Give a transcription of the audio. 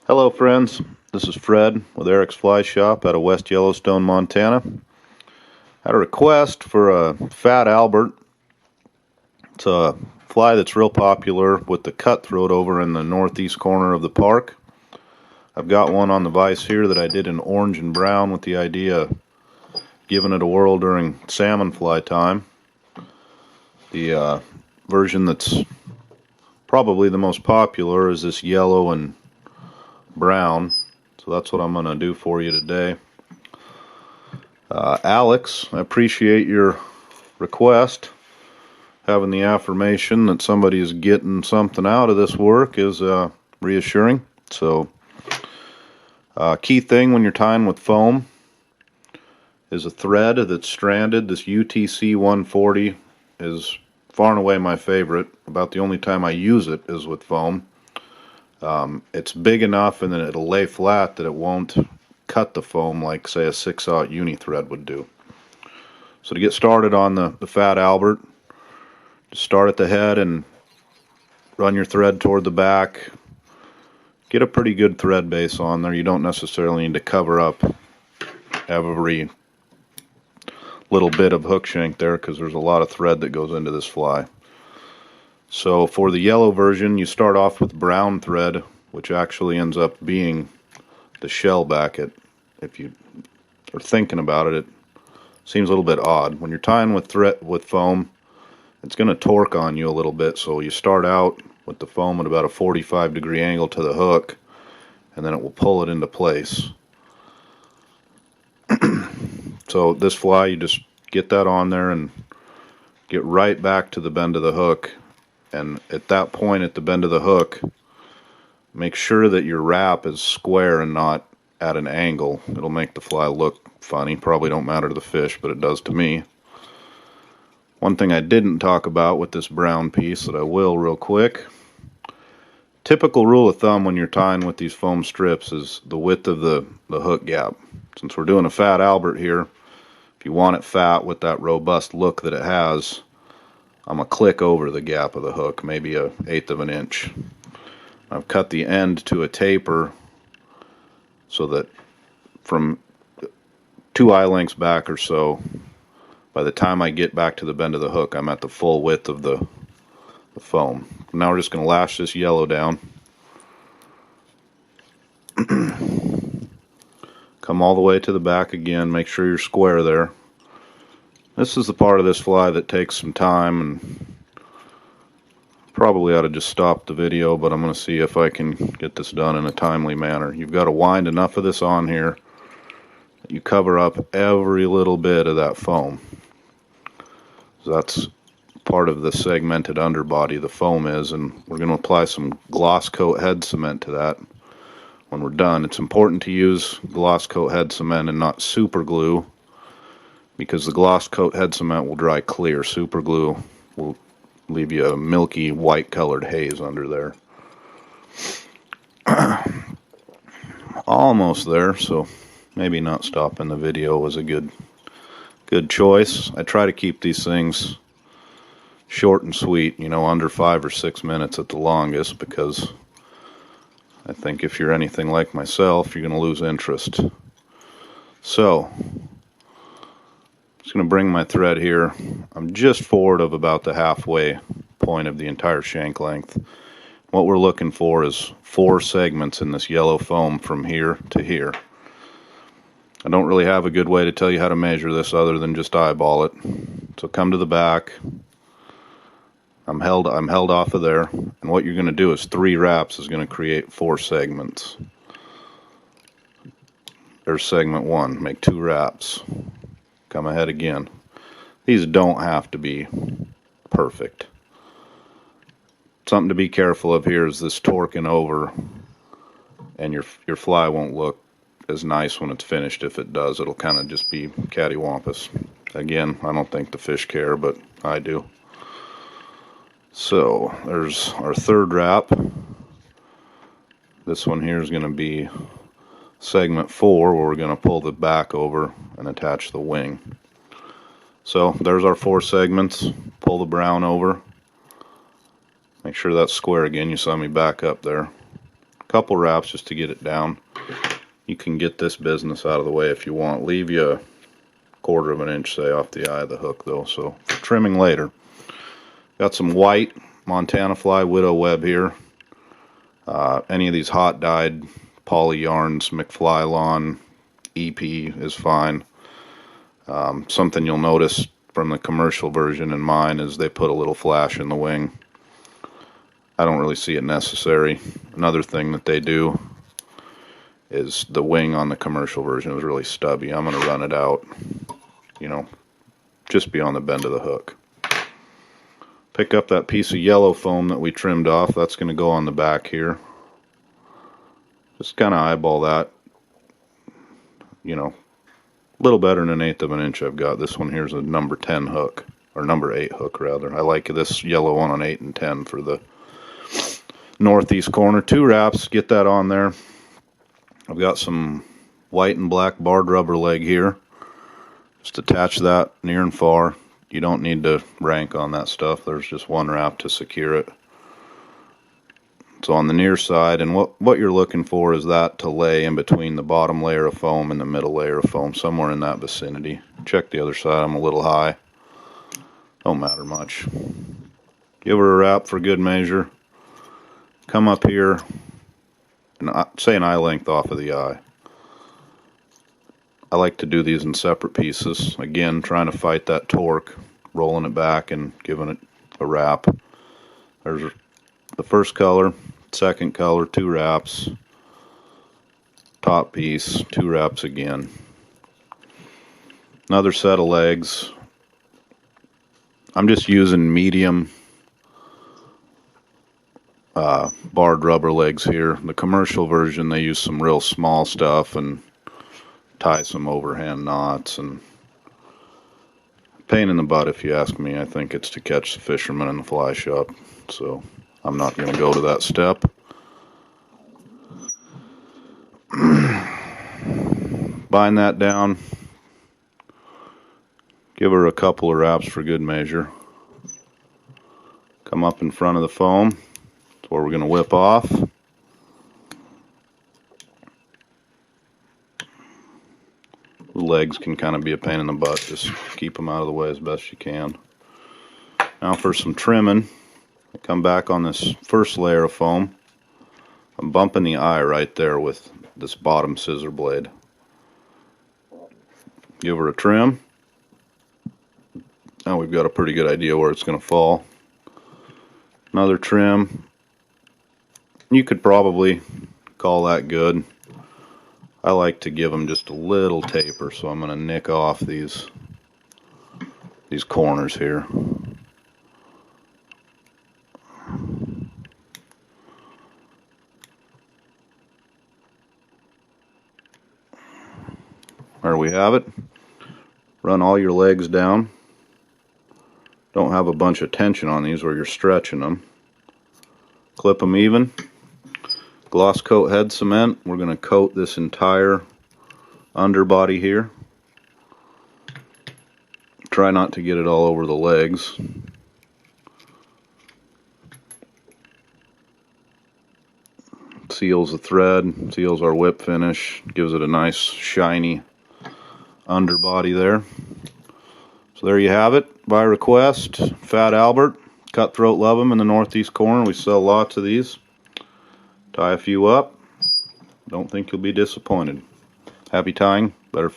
Hello friends, this is Fred with Arrick's Fly Shop out of West Yellowstone, Montana. Had a request for a Fat Albert. It's a fly that's real popular with the Cutthroat over in the northeast corner of the park. I've got one on the vise here that I did in orange and brown with the idea of giving it a whirl during salmon fly time. The version that's probably the most popular is this yellow and brown, so that's what I'm going to do for you today. Alex, I appreciate your request. Having the affirmation that somebody is getting something out of this work is reassuring. So key thing when you're tying with foam is a thread that's stranded. This UTC 140 is far and away my favorite. About the only time I use it is with foam. It's big enough and then it'll lay flat that it won't cut the foam like, say, a 6/0 uni thread would do. So to get started on the Fat Albert, just start at the head and run your thread toward the back. Get a pretty good thread base on there. You don't necessarily need to cover up every little bit of hook shank there because there's a lot of thread that goes into this fly. So for the yellow version, you start off with brown thread, which actually ends up being the shell backet. If you are thinking about it, it seems a little bit odd. When you're tying with foam, it's going to torque on you a little bit. So you start out with the foam at about a 45-degree angle to the hook, and then it will pull it into place. So this fly, you just get that on there and get right back to the bend of the hook. And at that point at the bend of the hook, make sure that your wrap is square and not at an angle. It'll make the fly look funny. Probably don't matter to the fish, but it does to me. One thing I didn't talk about with this brown piece that I will real quick. Typical rule of thumb when you're tying with these foam strips is the width of the hook gap. Since we're doing a Fat Albert here, if you want it fat with that robust look that it has, I'm going to click over the gap of the hook, maybe 1/8 of an inch. I've cut the end to a taper so that from 2 eye lengths back or so, by the time I get back to the bend of the hook, I'm at the full width of the foam. Now we're just going to lash this yellow down. Come all the way to the back again, make sure you're square there. This is the part of this fly that takes some time, and probably ought to just stop the video, but I'm going to see if I can get this done in a timely manner. You've got to wind enough of this on here that you cover up every little bit of that foam. So that's part of the segmented underbody the foam is, and we're going to apply some gloss coat head cement to that when we're done. It's important to use gloss coat head cement and not super glue, because the gloss coat head cement will dry clear. Super glue will leave you a milky white colored haze under there. Almost there, so maybe not stopping the video was a good choice. I try to keep these things short and sweet, you know, under 5 or 6 minutes at the longest, because I think if you're anything like myself, you're going to lose interest. So just going to bring my thread here. I'm just forward of about the halfway point of the entire shank length. What we're looking for is 4 segments in this yellow foam from here to here. I don't really have a good way to tell you how to measure this other than just eyeball it. So come to the back. I'm held off of there, and what you're going to do is 3 wraps is going to create 4 segments. There's segment 1. Make 2 wraps. Come ahead again. These don't have to be perfect. Something to be careful of here is this torquing over, and your fly won't look as nice when it's finished. If it does, it'll kind of just be cattywampus. Again, I don't think the fish care, but I do. So there's our 3rd wrap. This one here is going to be segment 4, where we're going to pull the back over and attach the wing. So there's our 4 segments. Pull the brown over. Make sure that's square again. You saw me back up there. couple wraps just to get it down. You can get this business out of the way if you want. Leave you a 1/4 of an inch, say, off the eye of the hook though, so for trimming later. Got some white Montana Fly Widow web here. Any of these hot dyed poly yarns, McFly EP is fine. Something you'll notice from the commercial version and mine is they put a little flash in the wing. I don't really see it necessary. Another thing that they do is the wing on the commercial version is really stubby. I'm going to run it out, you know, just beyond the bend of the hook. Pick up that piece of yellow foam that we trimmed off. That's going to go on the back here. Just kind of eyeball that, you know, a little better than 1/8 of an inch I've got. This one here's a number 10 hook, or number 8 hook rather. I like this yellow one on 8 and 10 for the northeast corner. 2 wraps, get that on there. I've got some white and black barred rubber leg here. Just attach that near and far. You don't need to rank on that stuff. There's just 1 wrap to secure it. So on the near side, and what you're looking for is that to lay in between the bottom layer of foam and the middle layer of foam, somewhere in that vicinity. Check the other side, I'm a little high. Don't matter much. Give her a wrap for good measure. Come up here, and say an eye length off of the eye. I like to do these in separate pieces. Again, trying to fight that torque, rolling it back and giving it a wrap. There's the first color, second color, 2 wraps. Top piece, 2 wraps again. Another set of legs. I'm just using medium barred rubber legs here. The commercial version, they use some real small stuff and tie some overhand knots, and pain in the butt if you ask me. I think it's to catch the fishermen in the fly shop, so I'm not going to go to that step. Bind that down. Give her a couple of wraps for good measure. Come up in front of the foam. That's where we're going to whip off. The legs can kind of be a pain in the butt. Just keep them out of the way as best you can. Now for some trimming. I come back on this first layer of foam. I'm bumping the eye right there with this bottom scissor blade. Give her a trim. Now we've got a pretty good idea where it's going to fall. Another trim. You could probably call that good. I like to give them just a little taper, so I'm going to nick off these corners here. There we have it. Run all your legs down. Don't have a bunch of tension on these where you're stretching them. Clip them even. Gloss coat head cement. We're going to coat this entire underbody here. Try not to get it all over the legs. Seals the thread, seals our whip finish, gives it a nice shiny underbody there. So there you have it, by request. Fat Albert, Cutthroat love them in the northeast corner. We sell lots of these. Tie a few up. Don't think you'll be disappointed. Happy tying, better fish.